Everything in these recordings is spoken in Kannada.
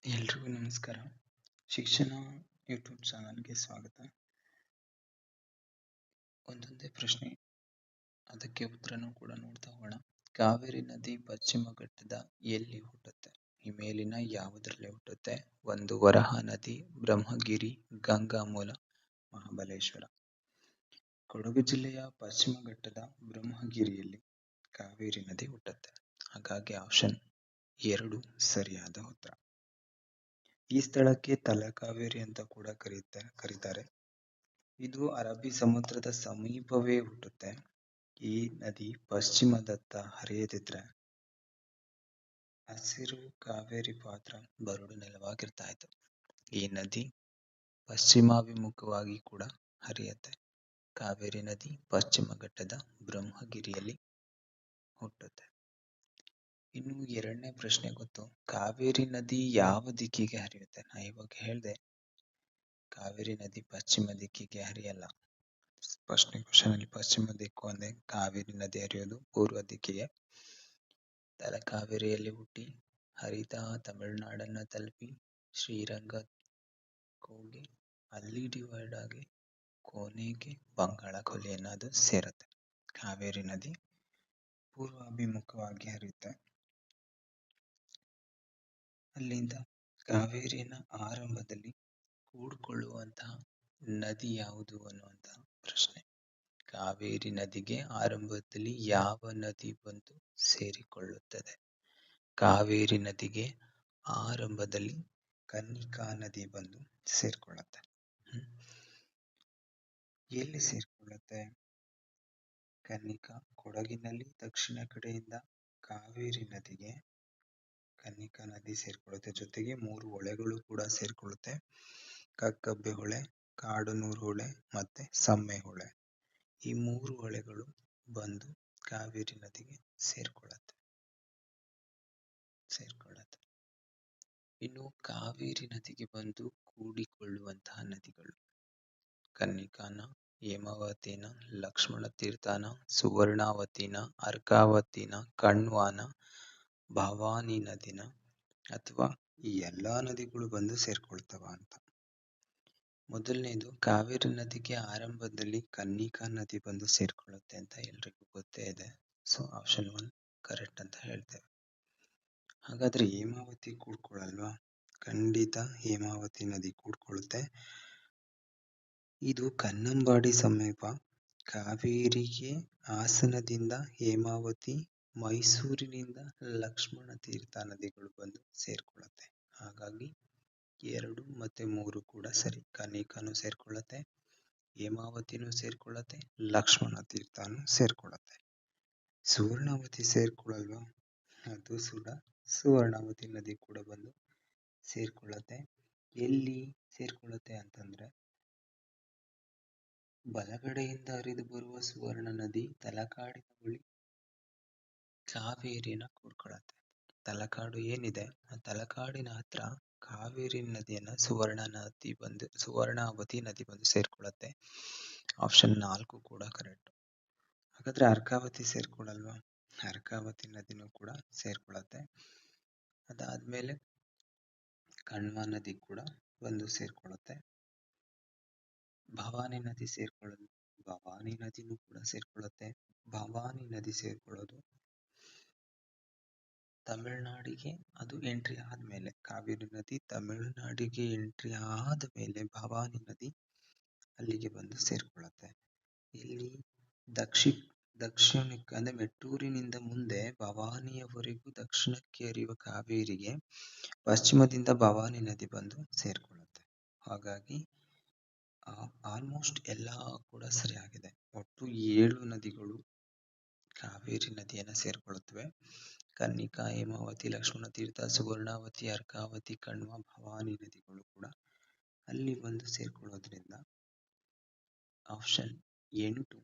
ಎಲ್ರಿಗೂ ನಮಸ್ಕಾರ. ಶಿಕ್ಷಣ ಯೂಟ್ಯೂಬ್ ಚಾನಲ್ಗೆ ಸ್ವಾಗತ. ಒಂದೊಂದೇ ಪ್ರಶ್ನೆ, ಅದಕ್ಕೆ ಉತ್ತರನೂ ಕೂಡ ನೋಡ್ತಾ ಹೋಗೋಣ. ಕಾವೇರಿ ನದಿ ಪಶ್ಚಿಮ ಘಟ್ಟದ ಎಲ್ಲಿ ಹುಟ್ಟುತ್ತೆ? ಈ ಮೇಲಿನ ಯಾವುದರಲ್ಲಿ ಹುಟ್ಟುತ್ತೆ? ಒಂದು ವರಹಾ ನದಿ, ಬ್ರಹ್ಮಗಿರಿ, ಗಂಗಾ ಮೂಲ, ಮಹಾಬಲೇಶ್ವರ. ಕೊಡಗು ಜಿಲ್ಲೆಯ ಪಶ್ಚಿಮ ಘಟ್ಟದ ಬ್ರಹ್ಮಗಿರಿಯಲ್ಲಿ ಕಾವೇರಿ ನದಿ ಹುಟ್ಟುತ್ತೆ. ಹಾಗಾಗಿ ಆಪ್ಷನ್ 2 ಸರಿಯಾದ ಉತ್ತರ. ಈ ಸ್ಥಳಕ್ಕೆ ತಲಕಾವೇರಿ ಅಂತ ಕೂಡ ಕರೀತಾರೆ. ಇದು ಅರಬ್ಬಿ ಸಮುದ್ರದ ಸಮೀಪವೇ ಹುಟ್ಟುತ್ತೆ. ಈ ನದಿ ಪಶ್ಚಿಮದತ್ತ ಹರಿಯದಿದ್ರೆ ಹಸಿರು ಕಾವೇರಿ ಪಾತ್ರ ಬರಡು ನೆಲವಾಗಿರ್ತಾ ಇತ್ತು. ಈ ನದಿ ಪಶ್ಚಿಮಾಭಿಮುಖವಾಗಿ ಕೂಡ ಹರಿಯುತ್ತೆ. ಕಾವೇರಿ ನದಿ ಪಶ್ಚಿಮ ಘಟ್ಟದ ಬ್ರಹ್ಮಗಿರಿಯಲ್ಲಿ ಹುಟ್ಟುತ್ತೆ. ಇನ್ನು ಎರಡನೇ ಪ್ರಶ್ನೆ ಗೊತ್ತು. ಕಾವೇರಿ ನದಿ ಯಾವ ದಿಕ್ಕಿಗೆ ಹರಿಯುತ್ತೆ? ನಾ ಇವಾಗ ಹೇಳ್ದೆ ಕಾವೇರಿ ನದಿ ಪಶ್ಚಿಮ ದಿಕ್ಕಿಗೆ ಹರಿಯಲ್ಲ. ಫಸ್ಟ್ನೇ ಕ್ವಶನ್ ಅಲ್ಲಿ ಪಶ್ಚಿಮ ದಿಕ್ಕು ಅಂದ್ರೆ ಕಾವೇರಿ ನದಿ ಹರಿಯೋದು ಪೂರ್ವ ದಿಕ್ಕಿಗೆ. ತಲಕಾವೇರಿಯಲ್ಲಿ ಹುಟ್ಟಿ ಹರಿತಾ ತಮಿಳುನಾಡನ್ನ ತಲುಪಿ ಶ್ರೀರಂಗ ಹೋಗಿ ಅಲ್ಲಿ ಡಿವೈಡ್ ಆಗಿ ಕೊನೆಗೆ ಬಂಗಾಳ ಕೊಲ್ಲಿಯನ್ನ ಅದು ಸೇರುತ್ತೆ. ಕಾವೇರಿ ನದಿ ಪೂರ್ವಾಭಿಮುಖವಾಗಿ ಹರಿಯುತ್ತೆ. ಅಲ್ಲಿಂದ ಕಾವೇರಿನ ಆರಂಭದಲ್ಲಿ ಕೂಡಿಕೊಳ್ಳುವಂತಹ ನದಿ ಯಾವುದು ಅನ್ನುವಂತಹ ಪ್ರಶ್ನೆ. ಕಾವೇರಿ ನದಿಗೆ ಆರಂಭದಲ್ಲಿ ಯಾವ ನದಿ ಬಂದು ಸೇರಿಕೊಳ್ಳುತ್ತದೆ? ಕಾವೇರಿ ನದಿಗೆ ಆರಂಭದಲ್ಲಿ ಕನ್ನಿಕಾ ನದಿ ಬಂದು ಸೇರ್ಕೊಳ್ಳುತ್ತೆ. ಎಲ್ಲಿ ಸೇರ್ಕೊಳ್ಳುತ್ತೆ ಕನ್ನಿಕಾ? ಕೊಡಗಿನಲ್ಲಿ ದಕ್ಷಿಣ ಕಡೆಯಿಂದ ಕಾವೇರಿ ನದಿಗೆ ಕನ್ನಿಕಾ ನದಿ ಸೇರ್ಕೊಳ್ಳುತ್ತೆ. ಜೊತೆಗೆ 3 ಹೊಳೆಗಳು ಕೂಡ ಸೇರ್ಕೊಳ್ಳುತ್ತೆ. ಕಕ್ಕಬ್ಬೆ ಹೊಳೆ, ಕಾಡನೂರು ಹೊಳೆ ಮತ್ತೆ ಸಮ್ಮೆ ಹೊಳೆ. ಈ 3 ಹೊಳೆಗಳು ಬಂದು ಕಾವೇರಿ ನದಿಗೆ ಸೇರ್ಕೊಳ್ಳುತ್ತೆ. ಇನ್ನು ಕಾವೇರಿ ನದಿಗೆ ಬಂದು ಕೂಡಿಕೊಳ್ಳುವಂತಹ ನದಿಗಳು ಕನ್ನಿಕಾನ, ಹೇಮಾವತಿನ, ಲಕ್ಷ್ಮಣ ತೀರ್ಥನ, ಸುವರ್ಣಾವತಿನ, ಅರ್ಕಾವತಿನ, ಕಣ್ವಾನ, ಭವಾನಿ ನದಿನ ಅಥವಾ ಈ ಎಲ್ಲಾ ನದಿಗಳು ಬಂದು ಸೇರ್ಕೊಳ್ತವ ಅಂತ. ಮೊದಲನೇದು, ಕಾವೇರಿ ನದಿಗೆ ಆರಂಭದಲ್ಲಿ ಕನ್ನಿಕಾ ನದಿ ಬಂದು ಸೇರ್ಕೊಳ್ಳುತ್ತೆ ಅಂತ ಎಲ್ರಿಗೂ ಗೊತ್ತೇ ಇದೆ. ಸೊ ಆಪ್ಷನ್ 1 ಕರೆಕ್ಟ್ ಅಂತ ಹೇಳ್ತೇವೆ. ಹಾಗಾದ್ರೆ ಹೇಮಾವತಿ ಕೂಡ್ಕೊಳ್ಳಲ್ವಾ? ಖಂಡಿತ ಹೇಮಾವತಿ ನದಿ ಕೂಡ್ಕೊಳ್ಳುತ್ತೆ. ಇದು ಕನ್ನಂಬಾಡಿ ಸಮೀಪ. ಕಾವೇರಿಗೆ ಹಾಸನದಿಂದ ಹೇಮಾವತಿ, ಮೈಸೂರಿನಿಂದ ಲಕ್ಷ್ಮಣ ತೀರ್ಥ ನದಿಗಳು ಬಂದು ಸೇರ್ಕೊಳ್ಳುತ್ತೆ. ಹಾಗಾಗಿ 2 ಮತ್ತೆ 3 ಕೂಡ ಸರಿ. ಕನ್ನಿಕಾನು ಸೇರ್ಕೊಳ್ಳುತ್ತೆ, ಹೇಮಾವತಿನೂ ಸೇರ್ಕೊಳ್ಳುತ್ತೆ, ಲಕ್ಷ್ಮಣ ತೀರ್ಥನು ಸೇರ್ಕೊಳ್ಳುತ್ತೆ. ಸುವರ್ಣಾವತಿ ಸೇರ್ಕೊಳ್ಳಲ್ವಾ? ಅದು ಕೂಡ ಸುವರ್ಣಾವತಿ ನದಿ ಕೂಡ ಬಂದು ಸೇರ್ಕೊಳ್ಳುತ್ತೆ. ಎಲ್ಲಿ ಸೇರ್ಕೊಳ್ಳುತ್ತೆ ಅಂತಂದ್ರೆ ಬಲಗಡೆಯಿಂದ ಹರಿದು ಬರುವ ಸುವರ್ಣ ನದಿ ತಲಕಾಡಿನ ಬಳಿ ಕಾವೇರಿನ ಕೂಡ್ಕೊಳ್ಳುತ್ತೆ. ತಲಕಾಡು ಏನಿದೆ ಆ ತಲಕಾಡಿನ ಹತ್ರ ಕಾವೇರಿ ನದಿಯನ್ನ ಸುವರ್ಣಾವತಿ ನದಿ ಬಂದು ಸೇರ್ಕೊಳ್ಳುತ್ತೆ. ಆಪ್ಷನ್ 4 ಕೂಡ ಕರೆಕ್ಟ್. ಹಾಗಾದ್ರೆ ಅರ್ಕಾವತಿ ಸೇರ್ಕೊಳ್ಳಲ್ವಾ? ಅರ್ಕಾವತಿ ನದಿನೂ ಕೂಡ ಸೇರ್ಕೊಳ್ಳುತ್ತೆ. ಅದಾದ್ಮೇಲೆ ಕಣ್ವ ನದಿ ಕೂಡ ಬಂದು ಸೇರ್ಕೊಳ್ಳುತ್ತೆ. ಭವಾನಿ ನದಿ ಸೇರ್ಕೊಳ್ಳೋದು, ಭವಾನಿ ನದಿನೂ ಕೂಡ ಸೇರ್ಕೊಳ್ಳುತ್ತೆ. ಭವಾನಿ ನದಿ ಸೇರ್ಕೊಳ್ಳೋದು ತಮಿಳುನಾಡಿಗೆ ಅದು ಎಂಟ್ರಿ ಆದ್ಮೇಲೆ, ಕಾವೇರಿ ನದಿ ತಮಿಳುನಾಡಿಗೆ ಎಂಟ್ರಿ ಆದ್ಮೇಲೆ ಭವಾನಿ ನದಿ ಅಲ್ಲಿಗೆ ಬಂದು ಸೇರ್ಕೊಳ್ಳುತ್ತೆ. ಇಲ್ಲಿ ದಕ್ಷಿಣಕ್ಕೆ ಅಂದ್ರೆ ಮೆಟ್ಟೂರಿನಿಂದ ಮುಂದೆ ಭವಾನಿಯವರೆಗೂ ದಕ್ಷಿಣಕ್ಕೆ ಹರಿಯುವ ಕಾವೇರಿಗೆ ಪಶ್ಚಿಮದಿಂದ ಭವಾನಿ ನದಿ ಬಂದು ಸೇರ್ಕೊಳ್ಳುತ್ತೆ. ಹಾಗಾಗಿ ಆಲ್ಮೋಸ್ಟ್ ಎಲ್ಲ ಕೂಡ ಸರಿಯಾಗಿದೆ. ಒಟ್ಟು 7 ನದಿಗಳು ಕಾವೇರಿ ನದಿಯನ್ನ ಸೇರ್ಕೊಳ್ಳುತ್ತವೆ. ಕನ್ನಿಕಾ, ಹೇಮಾವತಿ, ಲಕ್ಷ್ಮಣ ತೀರ್ಥ, ಸುವರ್ಣಾವತಿ, ಅರ್ಕಾವತಿ, ಕಣ್ವ, ಭವಾನಿ ನದಿಗಳು ಕೂಡ ಅಲ್ಲಿ ಬಂದು ಸೇರ್ಕೊಳ್ಳೋದ್ರಿಂದ ಆಪ್ಷನ್ 8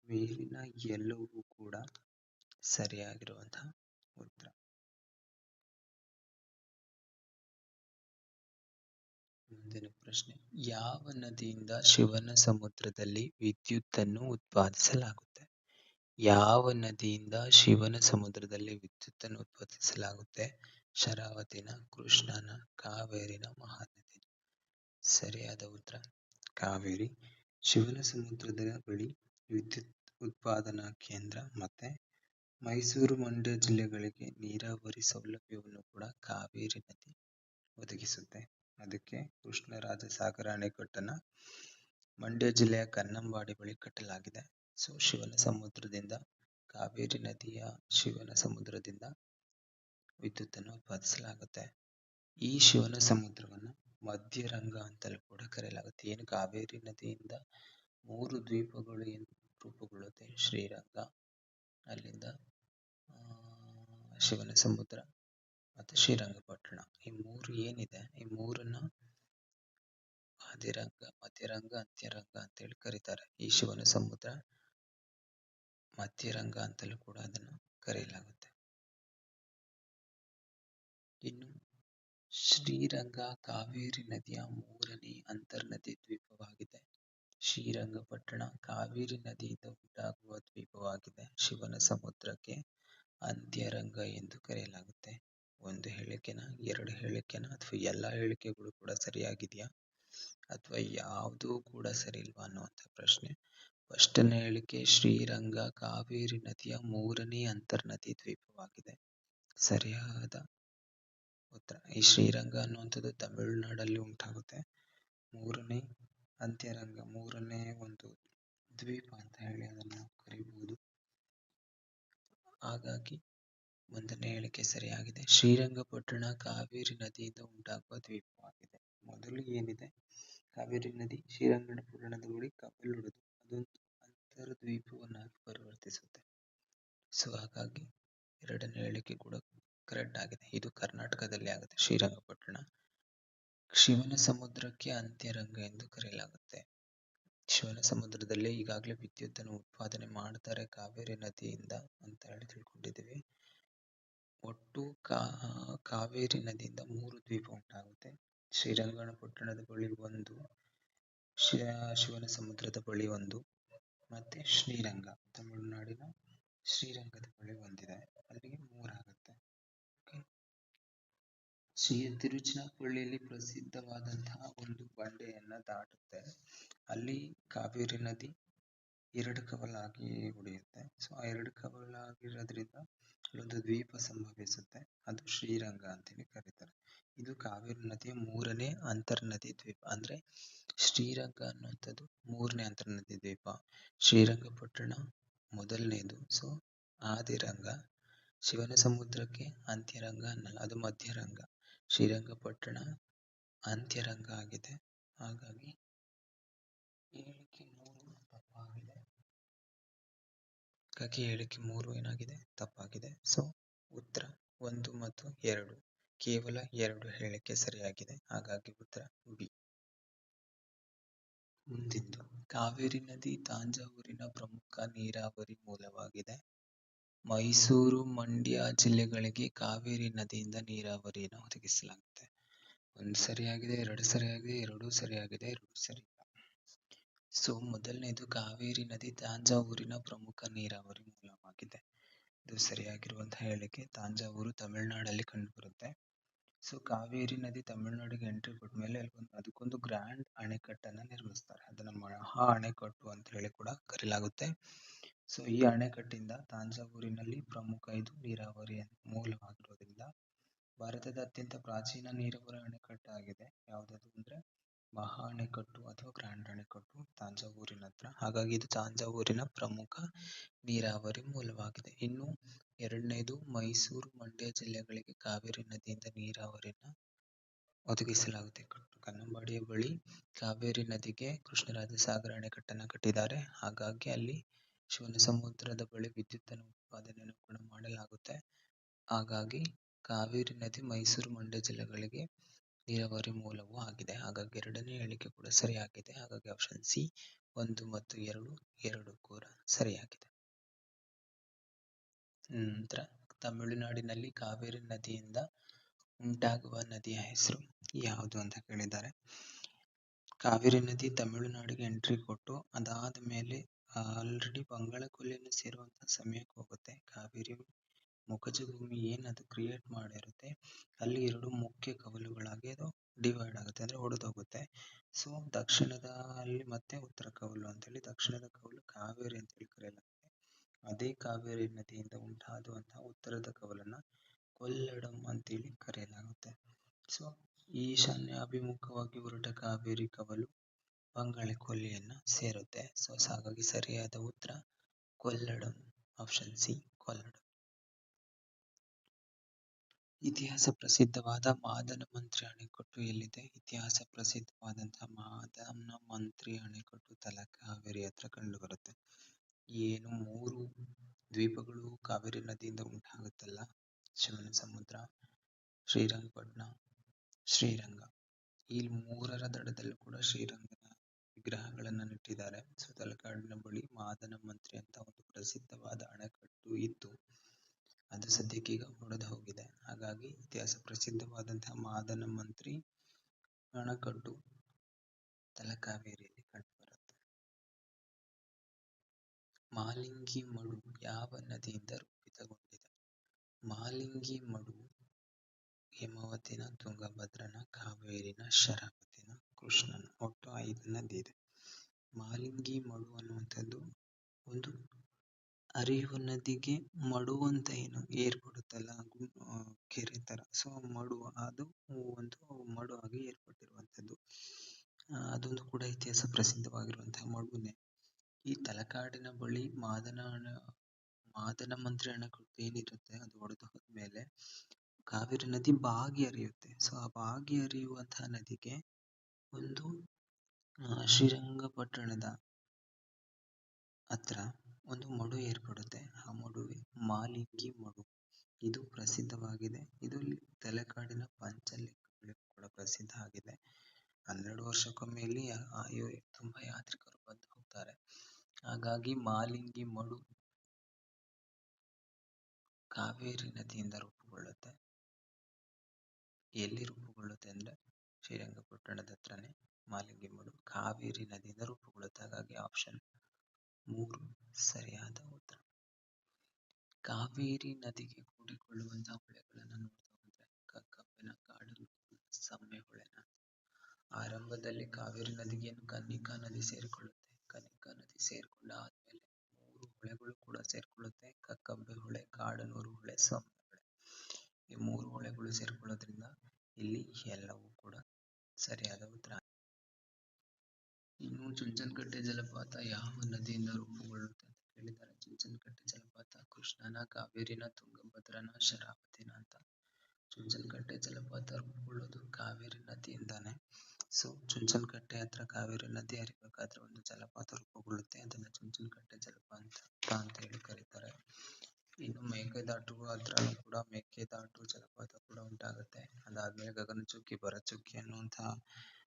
ಮೇಲಿನ ಎಲ್ಲವೂ ಕೂಡ ಸರಿಯಾಗಿರುವಂತಹ ಉತ್ತರ. ಮುಂದಿನ ಪ್ರಶ್ನೆ, ಯಾವ ನದಿಯಿಂದ ಶಿವನ ಸಮುದ್ರದಲ್ಲಿ ವಿದ್ಯುತ್ತನ್ನು ಉತ್ಪಾದಿಸಲಾಗುತ್ತೆ? ಯಾವ ನದಿಯಿಂದ ಶಿವನ ಸಮುದ್ರದಲ್ಲಿ ವಿದ್ಯುತ್ತನ್ನು ಉತ್ಪಾದಿಸಲಾಗುತ್ತೆ? ಶರಾವತಿನ, ಕೃಷ್ಣನ, ಕಾವೇರಿನ, ಮಹಾನದಿನ. ಸರಿಯಾದ ಉತ್ತರ ಕಾವೇರಿ. ಶಿವನ ಸಮುದ್ರದ ಬಳಿ ವಿದ್ಯುತ್ ಉತ್ಪಾದನಾ ಕೇಂದ್ರ ಮತ್ತೆ ಮೈಸೂರು, ಮಂಡ್ಯ ಜಿಲ್ಲೆಗಳಿಗೆ ನೀರಾವರಿ ಸೌಲಭ್ಯವನ್ನು ಕೂಡ ಕಾವೇರಿ ನದಿ ಒದಗಿಸುತ್ತೆ. ಅದಕ್ಕೆ ಕೃಷ್ಣರಾಜಸಾಗರ ಅಣೆಕಟ್ಟನ್ನ ಮಂಡ್ಯ ಜಿಲ್ಲೆಯ ಕನ್ನಂಬಾಡಿ ಬಳಿ ಕಟ್ಟಲಾಗಿದೆ. ಸೊ ಶಿವನ ಸಮುದ್ರದಿಂದ ಕಾವೇರಿ ನದಿಯ ಶಿವನ ಸಮುದ್ರದಿಂದ ವಿದ್ಯುತ್ತನ್ನು ಉತ್ಪಾದಿಸಲಾಗುತ್ತೆ. ಈ ಶಿವನ ಸಮುದ್ರವನ್ನು ಮಧ್ಯರಂಗ ಅಂತಲೂ ಕೂಡ ಕರೆಯಲಾಗುತ್ತೆ. ಏನು ಕಾವೇರಿ ನದಿಯಿಂದ 3 ದ್ವೀಪಗಳು ಏನು ರೂಪುಗೊಳ್ಳುತ್ತೆ, ಶ್ರೀರಂಗ, ಅಲ್ಲಿಂದ ಶಿವನ ಸಮುದ್ರ ಮತ್ತು ಶ್ರೀರಂಗಪಟ್ಟಣ. ಈ 3 ಏನಿದೆ, ಈ 3ನ್ನ ಆದಿರಂಗ, ಮಧ್ಯರಂಗ, ಅಂತ್ಯರಂಗ ಅಂತೇಳಿ ಕರೀತಾರೆ. ಈ ಶಿವನ ಸಮುದ್ರ ಮಧ್ಯರಂಗ ಅಂತಲೂ ಕೂಡ ಅದನ್ನು ಕರೆಯಲಾಗುತ್ತೆ. ಇನ್ನು ಶ್ರೀರಂಗ ಕಾವೇರಿ ನದಿಯ 3ನೇ ಅಂತರ್ನದಿ ದ್ವೀಪವಾಗಿದೆ. ಶ್ರೀರಂಗಪಟ್ಟಣ ಕಾವೇರಿ ನದಿಯಿಂದ ಉಂಟಾಗುವ ದ್ವೀಪವಾಗಿದೆ. ಶಿವನ ಸಮುದ್ರಕ್ಕೆ ಅಂತ್ಯರಂಗ ಎಂದು ಕರೆಯಲಾಗುತ್ತೆ. ಒಂದು ಹೇಳಿಕೆನ, 2 ಹೇಳಿಕೆನ, ಅಥವಾ ಎಲ್ಲಾ ಹೇಳಿಕೆಗಳು ಕೂಡ ಸರಿಯಾಗಿದೆಯಾ ಅಥವಾ ಯಾವುದೂ ಕೂಡ ಸರಿ ಇಲ್ವಾ ಅನ್ನುವಂಥ ಪ್ರಶ್ನೆ. ಫಸ್ಟನೇ ಹೇಳಿಕೆ ಶ್ರೀರಂಗ ಕಾವೇರಿ ನದಿಯ 3ನೇ ಅಂತರ್ನದಿ ದ್ವೀಪವಾಗಿದೆ. ಸರಿಯಾದ ಉತ್ತರ. ಈ ಶ್ರೀರಂಗ ಅನ್ನುವಂಥದ್ದು ತಮಿಳುನಾಡಲ್ಲಿ ಉಂಟಾಗುತ್ತೆ. 3ನೇ ಅಂತ್ಯರಂಗ, 3ನೇ ಒಂದು ದ್ವೀಪ ಅಂತ ಹೇಳಿ ಅದನ್ನು ಕರೀಬಹುದು. ಹಾಗಾಗಿ 1ನೇ ಹೇಳಿಕೆ ಸರಿಯಾಗಿದೆ. ಶ್ರೀರಂಗಪಟ್ಟಣ ಕಾವೇರಿ ನದಿಯಿಂದ ಉಂಟಾಗುವ ದ್ವೀಪವಾಗಿದೆ. ಮೊದಲು ಏನಿದೆ, ಕಾವೇರಿ ನದಿ ಶ್ರೀರಂಗಪಟ್ಟಣದ ಬಳಿ ಕಬ್ಬಲೊಡೆದು ಅದೊಂದು ಅಂತರ ದ್ವೀಪವನ್ನಾಗಿ ಪರಿವರ್ತಿಸುತ್ತೆ. ಸೊ ಹಾಗಾಗಿ 2ನೇ ಹೇಳಿಕೆ ಕೂಡ ಕರೆಕ್ಟ್ ಆಗಿದೆ. ಇದು ಕರ್ನಾಟಕದಲ್ಲಿ ಆಗುತ್ತೆ. ಶ್ರೀರಂಗಪಟ್ಟಣ ಶಿವನ ಸಮುದ್ರಕ್ಕೆ ಅಂತ್ಯರಂಗ ಎಂದು ಕರೆಯಲಾಗುತ್ತೆ. ಶಿವನ ಸಮುದ್ರದಲ್ಲಿ ಈಗಾಗಲೇ ವಿದ್ಯುತ್ತನ್ನು ಉತ್ಪಾದನೆ ಮಾಡ್ತಾರೆ ಕಾವೇರಿ ನದಿಯಿಂದ ಅಂತ ಹೇಳಿ ತಿಳ್ಕೊಂಡಿದ್ದೀವಿ. ಒಟ್ಟು ಕಾವೇರಿ ನದಿಯಿಂದ 3 ದ್ವೀಪ ಉಂಟಾಗುತ್ತೆ. ಶ್ರೀರಂಗಪಟ್ಟಣದ ಬಳಿ 1, ಶಿವನ ಸಮುದ್ರದ ಬಳಿ 1, ಮತ್ತೆ ಶ್ರೀರಂಗ ತಮಿಳುನಾಡಿನ ಶ್ರೀರಂಗದ ಬಳಿ ಒಂದಿದೆ. ಅಲ್ಲಿಗೆ 3 ಆಗುತ್ತೆ. ತಿರುಚಿನಪಳ್ಳಿಯಲ್ಲಿ ಪ್ರಸಿದ್ಧವಾದಂತಹ ಒಂದು ಬಂಡೆಯನ್ನ ದಾಟುತ್ತೆ. ಅಲ್ಲಿ ಕಾವೇರಿ ನದಿ 2 ಕವಲಾಗಿ ಉಳಿಯುತ್ತೆ. ಸೊ ಆ 2 ಕವಲಾಗಿರೋದ್ರಿಂದ ಅಲ್ಲೊಂದು ದ್ವೀಪ ಸಂಭವಿಸುತ್ತೆ. ಅದು ಶ್ರೀರಂಗ ಅಂತೇಳಿ ಕರೀತಾರೆ. ಇದು ಕಾವೇರಿ ನದಿಯ 3ನೇ ಅಂತರ್ನದಿ ದ್ವೀಪ. ಅಂದ್ರೆ ಶ್ರೀರಂಗ ಅನ್ನುವಂಥದ್ದು 3ನೇ ಅಂತರ್ನದಿ ದ್ವೀಪ, ಶ್ರೀರಂಗಪಟ್ಟಣ ಮೊದಲನೇದು. ಸೊ ಆದಿರಂಗ. ಶಿವನ ಸಮುದ್ರಕ್ಕೆ ಅಂತ್ಯರಂಗ ಅನ್ನಲ್ಲ, ಅದು ಮಧ್ಯರಂಗ. ಶ್ರೀರಂಗಪಟ್ಟಣ ಅಂತ್ಯರಂಗ ಆಗಿದೆ. ಹಾಗಾಗಿ ಹೇಳಿಕೆ 3 ತಪ್ಪಾಗಿದೆ. ಹೇಳಿಕೆ 3 ಏನಾಗಿದೆ, ತಪ್ಪಾಗಿದೆ. ಸೊ ಉತ್ತರ 1 ಮತ್ತು 2, ಕೇವಲ 2 ಹೇಳಿಕೆ ಸರಿಯಾಗಿದೆ. ಹಾಗಾಗಿ ಉತ್ತರ ಬಿ. ಮುಂದಿದ್ದು, ಕಾವೇರಿ ನದಿ ತಾಂಜಾವೂರಿನ ಪ್ರಮುಖ ನೀರಾವರಿ ಮೂಲವಾಗಿದೆ. ಮೈಸೂರು, ಮಂಡ್ಯ ಜಿಲ್ಲೆಗಳಿಗೆ ಕಾವೇರಿ ನದಿಯಿಂದ ನೀರಾವರಿಯನ್ನು ಒದಗಿಸಲಾಗುತ್ತೆ. 1 ಸರಿಯಾಗಿದೆ, 2 ಸರಿಯಾಗಿದೆ, 2 ಸರಿಯಾಗಿದೆ, 2 ಸರಿ. ಸೊ ಮೊದಲನೇದು ಕಾವೇರಿ ನದಿ ತಾಂಜಾವೂರಿನ ಪ್ರಮುಖ ನೀರಾವರಿ ಮೂಲವಾಗಿದೆ. ಇದು ಸರಿಯಾಗಿರುವಂತಹ ಹೇಳಿಕೆ. ತಾಂಜಾವೂರು ತಮಿಳುನಾಡಲ್ಲಿ ಕಂಡುಬರುತ್ತೆ. ಸೊ ಕಾವೇರಿ ನದಿ ತಮಿಳುನಾಡಿಗೆ ಎಂಟ್ರಿ ಕೊಟ್ಟ ಮೇಲೆ ಅದಕ್ಕೊಂದು ಗ್ರ್ಯಾಂಡ್ ಅಣೆಕಟ್ಟನ್ನ ನಿರ್ಮಿಸ್ತಾರೆ. ಅದನ್ನ ಮಹಾ ಅಣೆಕಟ್ಟು ಅಂತ ಹೇಳಿ ಕೂಡ ಕರೆಯಲಾಗುತ್ತೆ. ಸೊ ಈ ಅಣೆಕಟ್ಟಿಂದ ತಾಂಜಾವೂರಿನಲ್ಲಿ ಪ್ರಮುಖ ಇದು ನೀರಾವರಿ ಮೂಲವಾಗಿರೋದ್ರಿಂದ ಭಾರತದ ಅತ್ಯಂತ ಪ್ರಾಚೀನ ನೀರಾವರಿ ಅಣೆಕಟ್ಟು ಆಗಿದೆ. ಯಾವುದದು ಅಂದ್ರೆ ಮಹಾ ಅಣೆಕಟ್ಟು ಅಥವಾ ಗ್ರ್ಯಾಂಡ್ ಅಣೆಕಟ್ಟು ತಾಂಜಾವೂರಿನ ಹತ್ರ. ಹಾಗಾಗಿ ಇದು ತಾಂಜಾವೂರಿನ ಪ್ರಮುಖ ನೀರಾವರಿ ಮೂಲವಾಗಿದೆ. ಇನ್ನು 2ನೇದು ಮೈಸೂರು, ಮಂಡ್ಯ ಜಿಲ್ಲೆಗಳಿಗೆ ಕಾವೇರಿ ನದಿಯಿಂದ ನೀರಾವರಿಯನ್ನು ಒದಗಿಸಲಾಗುತ್ತೆ. ಕನ್ನಂಬಾಡಿಯ ಬಳಿ ಕಾವೇರಿ ನದಿಗೆ ಕೃಷ್ಣರಾಜಸಾಗರ ಅಣೆಕಟ್ಟನ್ನು ಕಟ್ಟಿದ್ದಾರೆ. ಹಾಗಾಗಿ ಅಲ್ಲಿ ಶಿವನ ಸಮುದ್ರದ ಬಳಿ ವಿದ್ಯುತ್ತನ್ನು ಉತ್ಪಾದನೆಯನ್ನು ಕೂಡ ಮಾಡಲಾಗುತ್ತೆ. ಹಾಗಾಗಿ ಕಾವೇರಿ ನದಿ ಮೈಸೂರು, ಮಂಡ್ಯ ಜಿಲ್ಲೆಗಳಿಗೆ ನೀರಾವರಿ ಮೂಲವೂ ಆಗಿದೆ. ಹಾಗಾಗಿ 2ನೇ ಹೇಳಿಕೆ ಕೂಡ ಸರಿಯಾಗಿದೆ. ಹಾಗಾಗಿ ಆಪ್ಷನ್ ಸಿ 1 ಮತ್ತು 2 ಕೂಡ ಸರಿಯಾಗಿದೆ. ನಂತರ ತಮಿಳುನಾಡಿನಲ್ಲಿ ಕಾವೇರಿ ನದಿಯಿಂದ ಉಂಟಾಗುವ ನದಿಯ ಹೆಸರು ಯಾವುದು ಅಂತ ಕೇಳಿದ್ದಾರೆ. ಕಾವೇರಿ ನದಿ ತಮಿಳುನಾಡಿಗೆ ಎಂಟ್ರಿ ಕೊಟ್ಟು ಅದಾದ ಮೇಲೆ ಆಲ್ರೆಡಿ ಬಂಗಾಳ ಕೊಲ್ಲಿಯನ್ನು ಸೇರುವಂತಹ ಸಮಯಕ್ಕೆ ಹೋಗುತ್ತೆ. ಕಾವೇರಿ ಮುಖಜ ಭೂಮಿ ಏನದು ಕ್ರಿಯೇಟ್ ಮಾಡಿರುತ್ತೆ ಅಲ್ಲಿ ಎರಡು ಮುಖ್ಯ ಕವಲುಗಳಾಗಿ ಅದು ಡಿವೈಡ್ ಆಗುತ್ತೆ ಅಂದ್ರೆ ಒಡೆದೋಗುತ್ತೆ. ಸೊ ದಕ್ಷಿಣದ ಅಲ್ಲಿ ಮತ್ತೆ ಉತ್ತರ ಕವಲು ಅಂತೇಳಿ ದಕ್ಷಿಣದ ಕವಲು ಕಾವೇರಿ ಅಂತೇಳಿ ಕರೆಯಲಾಗುತ್ತೆ. ಅದೇ ಕಾವೇರಿ ನದಿಯಿಂದ ಉಂಟಾದಂತಹ ಉತ್ತರದ ಕವಲನ್ನ ಕೊಲ್ಲಡಂ ಅಂತೇಳಿ ಕರೆಯಲಾಗುತ್ತೆ. ಸೊ ಈಶಾನ್ಯ ಅಭಿಮುಖವಾಗಿ ಹೊರಟ ಕಾವೇರಿ ಕವಲು ಬಂಗಾಳ ಕೊಲ್ಲಿಯನ್ನ ಸೇರುತ್ತೆ. ಸೊ ಹಾಗಾಗಿ ಸರಿಯಾದ ಉತ್ತರ ಕೊಲ್ಲಡಂ, ಆಪ್ಷನ್ ಸಿ ಕೊಲ್ಲಡಂ. ಇತಿಹಾಸ ಪ್ರಸಿದ್ಧವಾದ ಮಾದನ ಮಂತ್ರಿ ಅಣೆಕಟ್ಟು ಎಲ್ಲಿದೆ? ಇತಿಹಾಸ ಪ್ರಸಿದ್ಧವಾದಂತಹ ಮಾದನ ಮಂತ್ರಿ ಅಣೆಕಟ್ಟು ತಲಕಾವೇರಿ ಹತ್ರ ಕಂಡು ಬರುತ್ತೆ. ಏನು 3 ದ್ವೀಪಗಳು ಕಾವೇರಿ ನದಿಯಿಂದ ಉಂಟಾಗುತ್ತಲ್ಲ, ಶಿವನ ಸಮುದ್ರ, ಶ್ರೀರಂಗಪಟ್ಟಣ, ಶ್ರೀರಂಗ. ಈ 3ರ ದಡದಲ್ಲೂ ಕೂಡ ಶ್ರೀರಂಗನ ವಿಗ್ರಹಗಳನ್ನ ನೆಟ್ಟಿದ್ದಾರೆ. ಸೊ ತಲಕಾಡಿನ ಬಳಿ ಮಾದನ ಮಂತ್ರಿ ಅಂತ ಒಂದು ಪ್ರಸಿದ್ಧವಾದ ಅಣೆಕಟ್ಟು ಇತ್ತು. ಅದು ಸದ್ಯಕ್ಕೆ ಈಗ ಒಡೆದು ಹೋಗಿದೆ. ಹಾಗಾಗಿ ಇತಿಹಾಸ ಪ್ರಸಿದ್ಧವಾದಂತಹ ಮಾದನ ಮಂತ್ರಿ ಅಣೆಕಟ್ಟು ತಲಕಾವೇರಿಯಲ್ಲಿ ಕಂಡುಬರುತ್ತೆ. ಮಾಲಿಂಗಿ ಮಡು ಯಾವ ನದಿಯಿಂದ ರೂಪಿತಗೊಂಡಿದೆ? ಮಾಲಿಂಗಿ ಮಡು ಹೇಮಾವತಿನ, ತುಂಗಭದ್ರನ, ಕಾವೇರಿನ, ಶರಾವತಿನ, ಕೃಷ್ಣನ, ಒಟ್ಟು 5 ನದಿ ಇದೆ. ಮಾಲಿಂಗಿ ಮಡು ಅನ್ನುವಂಥದ್ದು ಒಂದು ಹರಿಯುವ ನದಿಗೆ ಮಡು ಅಂತ ಏನು ಏರ್ಪಡುತ್ತಲ್ಲ ಕೆರೆ ತರ, ಸೊ ಮಡು ಅದು ಒಂದು ಮಡು ಆಗಿ ಏರ್ಪಟ್ಟಿರುವಂಥದ್ದು. ಅದೊಂದು ಕೂಡ ಇತಿಹಾಸ ಪ್ರಸಿದ್ಧವಾಗಿರುವಂತಹ ಮಡುನೆ. ಈ ತಲಕಾಡಿನ ಬಳಿ ಮಾದನ ಮಂತ್ರಿ ಅಣೆಕಟ್ಟು ಏನಿರುತ್ತೆ ಅದು ಒಡೆದು ಹೋದ್ಮೇಲೆ ಕಾವೇರಿ ನದಿ ಬಾಗಿ ಹರಿಯುತ್ತೆ. ಸೊ ಆ ಬಾಗಿ ಹರಿಯುವಂತಹ ನದಿಗೆ ಒಂದು ಶ್ರೀರಂಗಪಟ್ಟಣದ ಹತ್ರ ಒಂದು ಮಡು ಏರ್ಪಡುತ್ತೆ. ಆ ಮಡುವೆ ಮಾಲಿಂಗಿ ಮಡು. ಇದು ಪ್ರಸಿದ್ಧವಾಗಿದೆ. ಇದು ತಲಕಾಡಿನ ಪಂಚಲಿಂಗಗಳಿಗೆ ಕೂಡ ಪ್ರಸಿದ್ಧ ಆಗಿದೆ. 12 ವರ್ಷಕ್ಕೊಮ್ಮೆ ಇಲ್ಲಿ ತುಂಬಾ ಯಾತ್ರಿಕರು ಬಂದು ಹೋಗ್ತಾರೆ. ಹಾಗಾಗಿ ಮಾಲಿಂಗಿ ಮಡು ಕಾವೇರಿ ನದಿಯಿಂದ ರೂಪುಗೊಳ್ಳುತ್ತೆ. ಎಲ್ಲಿ ರೂಪುಗೊಳ್ಳುತ್ತೆ ಅಂದ್ರೆ ಶ್ರೀರಂಗಪಟ್ಟಣದ ಹತ್ರನೇ ಮಾಲಿಂಗಿ ಮಡು ಕಾವೇರಿ ನದಿಯಿಂದ ರೂಪುಗೊಳ್ಳುತ್ತೆ. ಹಾಗಾಗಿ ಆಪ್ಷನ್ 3 ಸರಿಯಾದ ಉತ್ತರ. ಕಾವೇರಿ ನದಿಗೆ ಕೂಡಿಕೊಳ್ಳುವಂತಹ ಹೊಳೆಗಳನ್ನ ನೋಡ್ತಾ ಹೋದ್ರೆ ಕಕ್ಕಬ್ಬಿನ ಕಾಡು, ಸಮ್ಮೆ ಹೊಳೆನ. ಆರಂಭದಲ್ಲಿ ಕಾವೇರಿ ನದಿಗೆ ಕನ್ನಿಕಾ ನದಿ ಸೇರಿಕೊಳ್ಳುತ್ತೆ. ಕನ್ನಿಕಾ ನದಿ ಸೇರ್ಕೊಂಡ ಆದ್ಮೇಲೆ 3 ಹೊಳೆಗಳು ಕೂಡ ಸೇರ್ಕೊಳ್ಳುತ್ತೆ. ಕಕ್ಕಬ್ಬೆ ಹೊಳೆ, ಕಾಡನೂರು ಹೊಳೆ, ಸಮ್ಮೆ ಹೊಳೆ. ಈ 3 ಹೊಳೆಗಳು ಸೇರ್ಕೊಳ್ಳೋದ್ರಿಂದ ಇಲ್ಲಿ ಎಲ್ಲವೂ ಕೂಡ ಸರಿಯಾದ ಉತ್ತರ. ಇನ್ನು ಚುಂಚನಕಟ್ಟೆ ಜಲಪಾತ ಯಾವ ನದಿಯಿಂದ ರೂಪುಗೊಳ್ಳುತ್ತೆ ಅಂತ ಕೇಳಿದ್ದಾರೆ. ಚುಂಚನಕಟ್ಟೆ ಜಲಪಾತ ಕೃಷ್ಣನ, ಕಾವೇರಿನ, ತುಂಗಭದ್ರನ, ಶರಾವತಿನ ಅಂತ. ಚುಂಚನಕಟ್ಟೆ ಜಲಪಾತ ರೂಪುಗೊಳ್ಳೋದು ಕಾವೇರಿ ನದಿಯಿಂದಾನೆ. ಸೊ ಚುಂಚನಕಟ್ಟೆ ಹತ್ರ ಕಾವೇರಿ ನದಿ ಹರಿಬೇಕಾದ್ರೆ ಒಂದು ಜಲಪಾತ ರೂಪುಗೊಳ್ಳುತ್ತೆ. ಅದನ್ನ ಚುಂಚನಕಟ್ಟೆ ಜಲಪಾತ ಅಂತ ಹೇಳಿ ಕರೀತಾರೆ. ಇನ್ನು ಮೇಕೆದಾಟು ಹತ್ರ ಕೂಡ ಮೇಕೆದಾಟು ಜಲಪಾತ ಕೂಡ ಉಂಟಾಗುತ್ತೆ. ಅದಾದ್ಮೇಲೆ ಗಗನಚುಕ್ಕಿ, ಭರಚುಕ್ಕಿ ಅನ್ನುವಂತಹ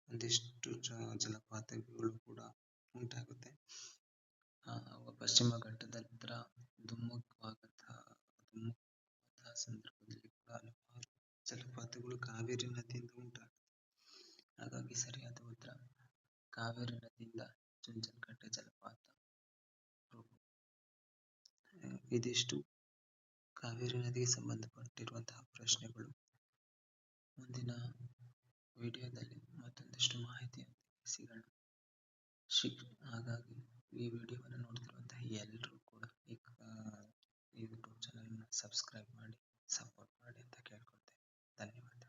ಒಂದಿಷ್ಟು ಜಲಪಾತಗಳು ಕೂಡ ಉಂಟಾಗುತ್ತೆ. ಪಶ್ಚಿಮ ಘಟ್ಟದ ಹತ್ರ ಧುಮ್ಮುಕುವಂತಹ ಸಂದರ್ಭದಲ್ಲಿ ಕೂಡ ಹಲವಾರು ಜಲಪಾತಗಳು ಕಾವೇರಿ ನದಿಯಿಂದ ಉಂಟಾಗುತ್ತೆ. ಹಾಗಾಗಿ ಸರಿಯಾದ ಉತ್ತರ ಕಾವೇರಿ ನದಿಯಿಂದ ಚುಂಚನಕಟ್ಟೆ ಜಲಪಾತ. ಇದಿಷ್ಟು ಕಾವೇರಿ ನದಿಗೆ ಸಂಬಂಧಪಟ್ಟಿರುವಂತಹ ಪ್ರಶ್ನೆಗಳು. ಮುಂದಿನ ವಿಡಿಯೋದಲ್ಲಿ ಮತ್ತೊಂದಿಷ್ಟು ಮಾಹಿತಿಯೊಂದಿಗೆ ಸಿಗೋಣ. ಹಾಗಾಗಿ ಈ ವಿಡಿಯೋವನ್ನು ನೋಡ್ತಿರುವಂತಹ ಎಲ್ಲರೂ ಕೂಡ ಈ ಯೂಟ್ಯೂಬ್ ಚಾನಲ್ನ ಸಬ್ಸ್ಕ್ರೈಬ್ ಮಾಡಿ ಸಪೋರ್ಟ್ ಮಾಡಿ ಅಂತ ಕೇಳ್ಕೊಳ್ತೇನೆ. ಧನ್ಯವಾದ.